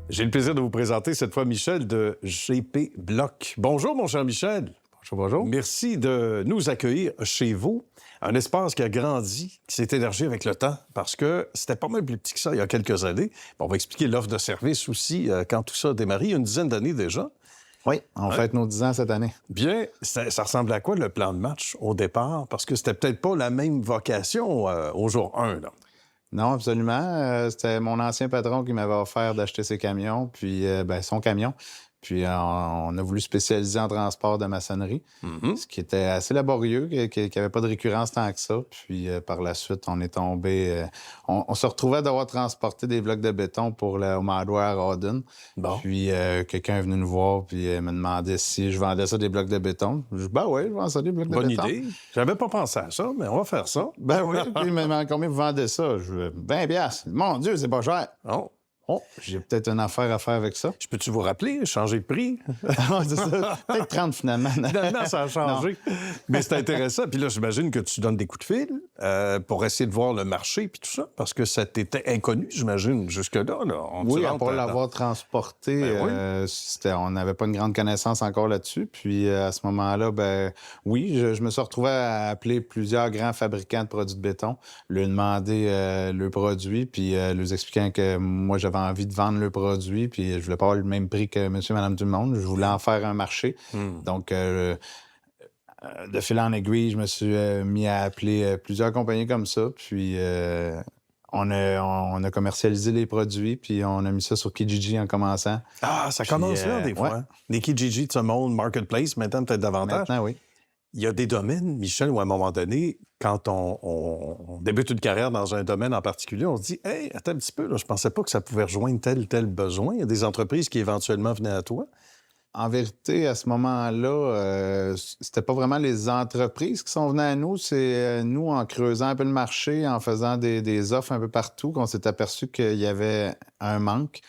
J'ai le plaisir de vous présenter cette fois Michel de GP Bloc. Bonjour, mon cher Michel. Bonjour, bonjour. Merci de nous accueillir chez vous. Un espace qui a grandi, qui s'est élargi avec le temps, parce que c'était pas mal plus petit que ça il y a quelques années. On va expliquer l'offre de service aussi quand tout ça a démarré, il y a une dizaine d'années déjà. Oui, on fête nos 10 ans cette année. Bien, ça ressemble à quoi le plan de match au départ? Parce que c'était peut-être pas la même vocation au jour 1, là. Non, absolument. C'était mon ancien patron qui m'avait offert d'acheter ses camions, puis son camion. Puis on a voulu spécialiser en transport de maçonnerie, ce qui était assez laborieux, qui n'avait pas de récurrence tant que ça. Puis par la suite, on est tombé... on se retrouvait à devoir transporter des blocs de béton pour le Madware à Rawdon. Bon. Puis quelqu'un est venu nous voir puis me demandait si je vendais ça des blocs de béton. Je dis, ben oui, je vends ça des blocs de Bonne béton. idée. J'avais pas pensé à ça, mais on va faire ça. Ben oui, puis il me demande combien vous vendez ça. Je dis, 20 piastres. Mon Dieu, c'est pas cher. Oh. Oh, j'ai peut-être une affaire à faire avec ça. Je peux-tu vous rappeler, changer de prix? C'est ça. Peut-être 30 finalement. Finalement, ça a changé. Mais c'est intéressant. Puis là, j'imagine que tu donnes des coups de fil pour essayer de voir le marché puis tout ça, parce que ça t'était inconnu, j'imagine, jusque-là. Là. Oui, à part l'avoir transporté, on n'avait pas une grande connaissance encore là-dessus. Puis à ce moment-là, oui, je me suis retrouvé à appeler plusieurs grands fabricants de produits de béton, leur demander le produit, puis leur expliquant que moi, j'avais envie de vendre le produit, puis je voulais pas avoir le même prix que monsieur, madame, tout le monde. Je voulais en faire un marché. Donc, de fil en aiguille, je me suis mis à appeler plusieurs compagnies comme ça. Puis, on a commercialisé les produits, puis on a mis ça sur Kijiji en commençant. Ah, ça commence là, des fois. Ouais. Les Kijiji de ce monde, Marketplace, maintenant, peut-être davantage. Maintenant, oui. Il y a des domaines, Michel, où à un moment donné, quand on débute une carrière dans un domaine en particulier, on se dit « Hey, attends un petit peu, là, je pensais pas que ça pouvait rejoindre tel besoin. » Il y a des entreprises qui éventuellement venaient à toi. En vérité, à ce moment-là, c'était pas vraiment les entreprises qui sont venues à nous, c'est nous, en creusant un peu le marché, en faisant des offres un peu partout, qu'on s'est aperçu qu'il y avait un manque,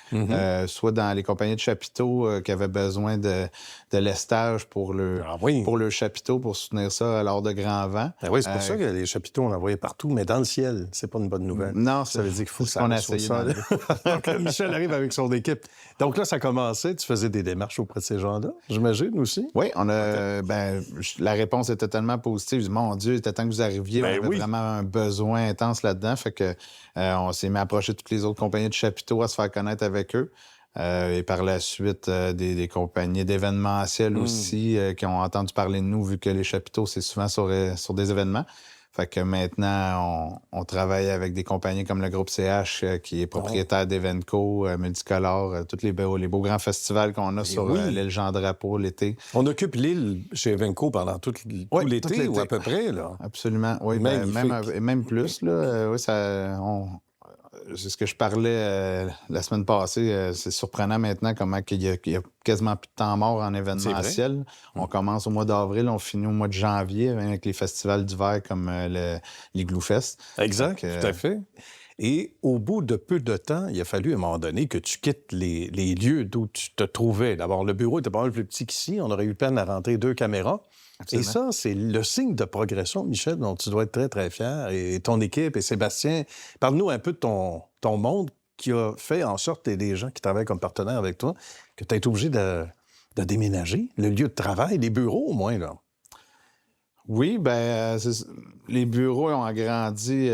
soit dans les compagnies de chapiteaux qui avaient besoin de lestage pour le chapiteau, pour soutenir ça lors de grands vents. Ben oui, c'est pour ça que les chapiteaux, on en voyait partout, mais dans le ciel, c'est pas une bonne nouvelle. Non, ça veut dire qu'il faut ce qu'on a essayé. Donc là, Michel arrive avec son équipe. Donc là, ça commençait, tu faisais des démarches auprès de ces gens-là, j'imagine aussi? Oui, la réponse était tellement positive. Mon Dieu, il était temps que vous arriviez. On avait vraiment un besoin intense là-dedans. Fait que on s'est mis à approcher toutes les autres compagnies de chapiteaux à se faire connaître avec eux. Et par la suite, des compagnies d'événementiels aussi qui ont entendu parler de nous, vu que les chapiteaux, c'est souvent sur des événements. Fait que maintenant, on travaille avec des compagnies comme le groupe CH, qui est propriétaire d'Evenco, Multicolore, tous les beaux grands festivals qu'on a sur l'île Jean-Drapeau l'été. On occupe l'île chez Evenco pendant tout l'été, ou à peu près, là. Absolument, oui. Même plus, là. C'est ce que je parlais la semaine passée. C'est surprenant maintenant comment il y a quasiment plus de temps mort en événementiel. On commence au mois d'avril, on finit au mois de janvier avec les festivals d'hiver comme l'Igloo Fest. Exact, tout à fait. Et au bout de peu de temps, il a fallu à un moment donné que tu quittes les lieux d'où tu te trouvais. D'abord, le bureau était pas mal plus petit qu'ici. On aurait eu peine à rentrer 2 caméras. Absolument. Et ça, c'est le signe de progression, Michel, dont tu dois être très, très fier. Et ton équipe et Sébastien, parle-nous un peu de ton monde qui a fait en sorte, et des gens qui travaillent comme partenaires avec toi, que tu as été obligé de déménager le lieu de travail, les bureaux au moins, là. Oui, les bureaux ont agrandi.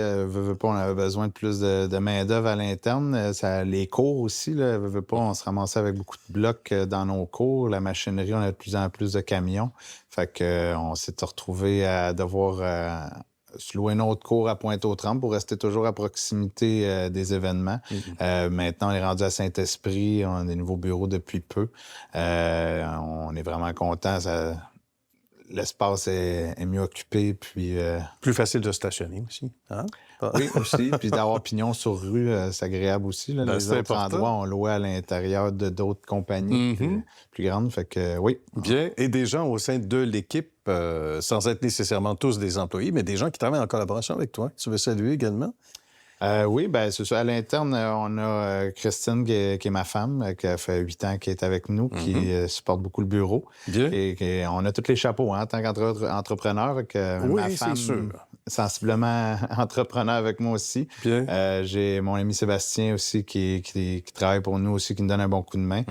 On avait besoin de plus de main-d'œuvre à l'interne. Les cours aussi, là, on se ramassait avec beaucoup de blocs dans nos cours. La machinerie, on a de plus en plus de camions. Fait que on s'est retrouvé à devoir se louer un autre cours à Pointe-aux-Trembles pour rester toujours à proximité des événements. Maintenant, on est rendu à Saint-Esprit. On a des nouveaux bureaux depuis peu. On est vraiment contents. L'espace est mieux occupé, puis... Plus facile de stationner aussi, hein? Oui, aussi. Puis d'avoir pignon sur rue, c'est agréable aussi. Là. Les autres endroits, on louait à l'intérieur d'autres compagnies plus grandes. Fait que oui. Bien. Et des gens au sein de l'équipe, sans être nécessairement tous des employés, mais des gens qui travaillent en collaboration avec toi. Tu veux saluer également? Oui, bien, c'est ça. À l'interne, on a Christine, qui est ma femme, qui a fait 8 ans, qui est avec nous, qui supporte beaucoup le bureau. Bien. Et on a tous les chapeaux, hein, en tant qu'entrepreneur. Oui, Ma c'est femme, sûr. sensiblement entrepreneur avec moi aussi. Bien. J'ai mon ami Sébastien aussi qui travaille pour nous aussi, qui nous donne un bon coup de main.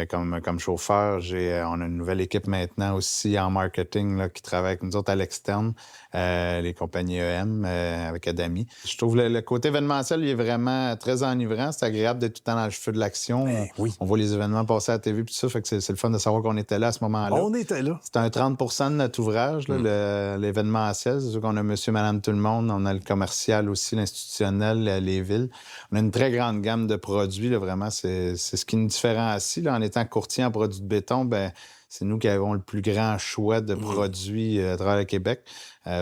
Comme chauffeur, on a une nouvelle équipe maintenant aussi en marketing là, qui travaille avec nous autres à l'externe, les compagnies EM avec Adami. Je trouve le côté événementiel, il est vraiment très enivrant. C'est agréable d'être tout le temps dans le feu de l'action. Oui. On voit les événements passer à la TV puis tout ça, fait que c'est le fun de savoir qu'on était là à ce moment-là. On était là. C'est un 30 de notre ouvrage, là, l'événementiel. C'est sûr qu'on a monsieur, madame, tout le monde. On a le commercial aussi, l'institutionnel, les villes. On a une très grande gamme de produits. Là, vraiment, c'est ce qui nous différencie. Là, en étant courtier en produits de béton, ben c'est nous qui avons le plus grand choix de produits à travers le Québec.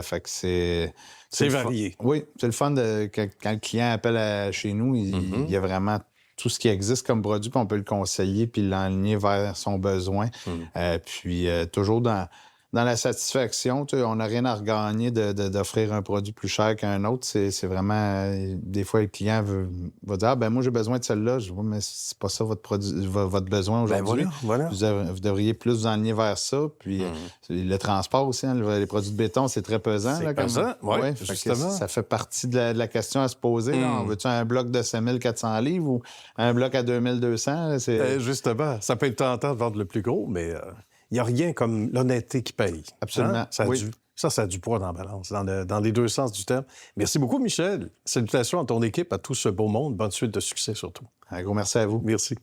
Fait que c'est varié. Oui, c'est le fun quand le client appelle chez nous, il y a vraiment tout ce qui existe comme produit, puis on peut le conseiller puis l'enligner vers son besoin. Puis toujours dans la satisfaction, tu sais, on n'a rien à regagner d'offrir un produit plus cher qu'un autre. C'est vraiment... des fois, le client va dire « Ah, ben moi, j'ai besoin de celle-là. » Je dis « Mais c'est pas ça votre besoin aujourd'hui. Ben voilà. Vous devriez plus vous enligner vers ça. » Puis le transport aussi, hein, les produits de béton, c'est très pesant. C'est là, pesant, oui, ouais, justement. Ça fait partie de la question à se poser. Là. On veut-tu un bloc de 5400 livres ou un bloc à 2200? Justement, ça peut être tentant de vendre le plus gros, mais il n'y a rien comme l'honnêteté qui paye. Absolument. Hein? Ça a du poids dans la balance, dans les deux sens du terme. Merci beaucoup, Michel. Salutations à ton équipe, à tout ce beau monde. Bonne suite de succès surtout. Un gros merci à vous. Merci.